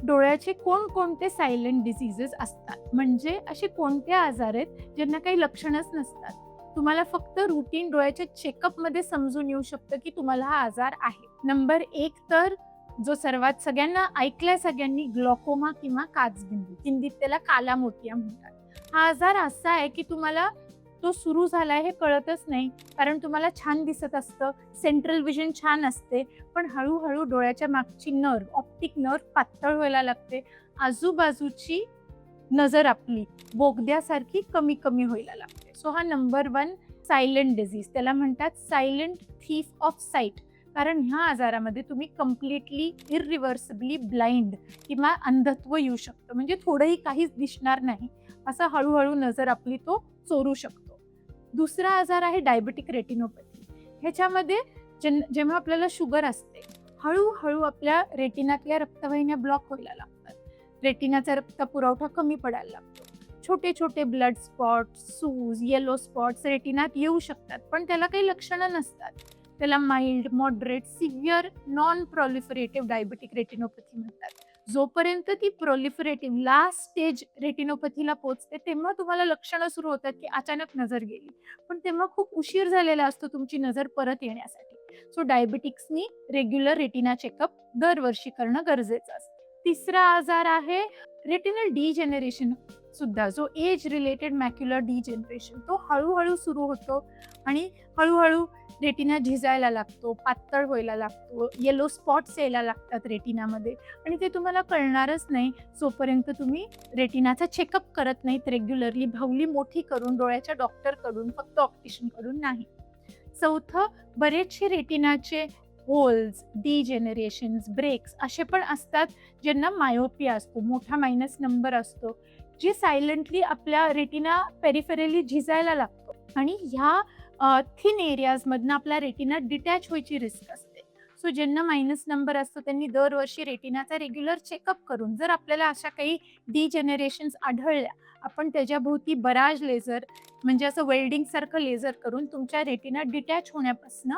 डोळ्याचे कोणकोणते silent diseases असतात, म्हणजे असे कोणते आजार आहेत ज्यांना काही लक्षणच नसतात. तुम्हाला फक्त रुटीन डोळ्याच्या चेकअपमध्ये समजून येऊ शकतं की तुम्हाला हा आजार आहे. नंबर 1 तर जो सर्वात सगळ्यांना ऐकलाय सगळ्यांनी, ग्लॉकोमा किंवा काचबिंदू, हिंदीत त्याला काला मोतिया म्हणतात. हा आजार असा आहे की तुम्हाला तो सुरू झालाय हे कळतच नाही, कारण तुम्हाला छान दिसत असतं, सेंट्रल विजन छान असते, पण हळूहळू डोळ्याच्या मागची नर्व, ऑप्टिक नर्व पातळ व्हायला लागते. आजूबाजूची नजर आपली बोगद्यासारखी कमी कमी व्हायला लागते. सो हा नंबर 1 सायलेंट डिझीज, त्याला म्हणतात सायलेंट थीफ ऑफ साईट. कारण ह्या आजारामध्ये तुम्ही कम्प्लिटली इरिव्हर्सिबली ब्लाइंड किंवा अंधत्व येऊ शकतं, म्हणजे थोडंही काहीच दिसणार नाही, असं हळूहळू नजर आपली तो चोरू शकतो. दुसरा आजार आहे डायबेटिक रेटिनोपॅथी. ह्याच्यामध्ये जेव्हा आपल्याला शुगर असते, हळूहळू आपल्या रेटिनातल्या रक्तवाहिन्या ब्लॉक व्हायला लागतात, रेटिनाचा रक्त पुरवठा कमी पडायला लागतो, छोटे छोटे ब्लड स्पॉट, सूज, येलो स्पॉट्स रेटिनात येऊ शकतात, पण त्याला काही लक्षणं नसतात. त्याला mild, moderate, severe non proliferative diabetic retinopathy म्हणतात. जोपर्यंत ती प्रॉलिफरेटिव्ह लास्ट स्टेज रेटिनोपॅथीला पोहोचते, तेव्हा तुम्हाला लक्षणं सुरू होतात की अचानक नजर गेली, पण तेव्हा खूप उशीर झालेला असतो तुमची नजर परत येण्यासाठी. सो डायबेटिक्सनी रेग्युलर रेटिना चेकअप दरवर्षी करणं गरजेचं असतं. तिसरा आजार आहे रेटिनल डिजेनरेशन सुद्धा, जो एज रिलेटेड मॅक्युलर डिजेनरेशन. तो हळूहळू सुरू होतो आणि हळूहळू रेटिना झिजायला लागतो, पातळ व्हायला लागतो, येलो स्पॉट्स यायला लागतात रेटिनामध्ये, आणि ते तुम्हाला कळणारच नाही जोपर्यंत तुम्ही रेटिनाचा चेकअप करत नाहीत रेग्युलरली, भावली मोठी करून डोळ्याच्या डॉक्टरकडून, फक्त ऑप्टिशियनकडून नाही. चौथं, बरेचसे रेटिनाचे होल्स, डिजेनरेशन्स, ब्रेक्स असे पण असतात, ज्यांना मायोपिया असतो, मोठा मायनस नंबर असतो, जे सायलेंटली आपल्या रेटिना पेरिफेरली झिजायला लागतो, आणि ह्या थिन एरियाजमधनं आपला रेटिना डिटॅच व्हायची रिस्क असते. सो ज्यांना मायनस नंबर असतो त्यांनी दरवर्षी रेटिनाचा रेग्युलर चेकअप करून, जर आपल्याला अशा काही डिजेनरेशन्स आढळल्या, आपण त्याच्याभोवती बराज लेझर, म्हणजे असं वेल्डिंगसारखं लेझर करून तुमच्या रेटिना डिटॅच होण्यापासून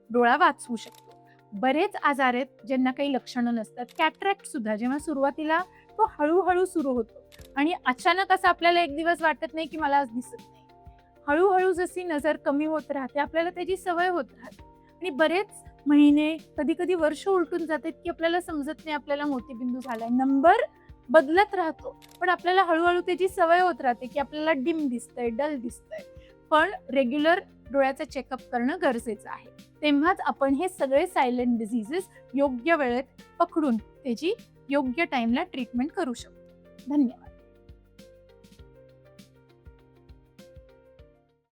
डोळा वाचवू शकतो. बरेच आजार आहेत ज्यांना काही लक्षणं नसतात. कॅटरॅक्ट सुद्धा जेव्हा सुरुवातीला तो हळूहळू सुरू होतो आणि अचानक असं आपल्याला एक दिवस वाटत नाही की मला आज दिसत नाही, हळूहळू जशी नजर कमी होत राहते, आपल्याला त्याची सवय होत राहते, आणि बरेच महिने, कधी कधी वर्ष उलटून जातात की आपल्याला समजत नाही आपल्याला मोतीबिंदू झालाय. नंबर बदलत राहतो, पण आपल्याला हळूहळू त्याची सवय होत राहते की आपल्याला डिम दिसतंय, डल दिसतंय. पण रेग्युलर डोळ्याचा चेकअप करणं गरजेचं आहे, तेव्हाच आपण हे सगळे सायलेंट डिझीजेस योग्य वेळेत पकडून त्याची योग्य टाइमला ट्रीटमेंट करू शकतो. धन्यवाद.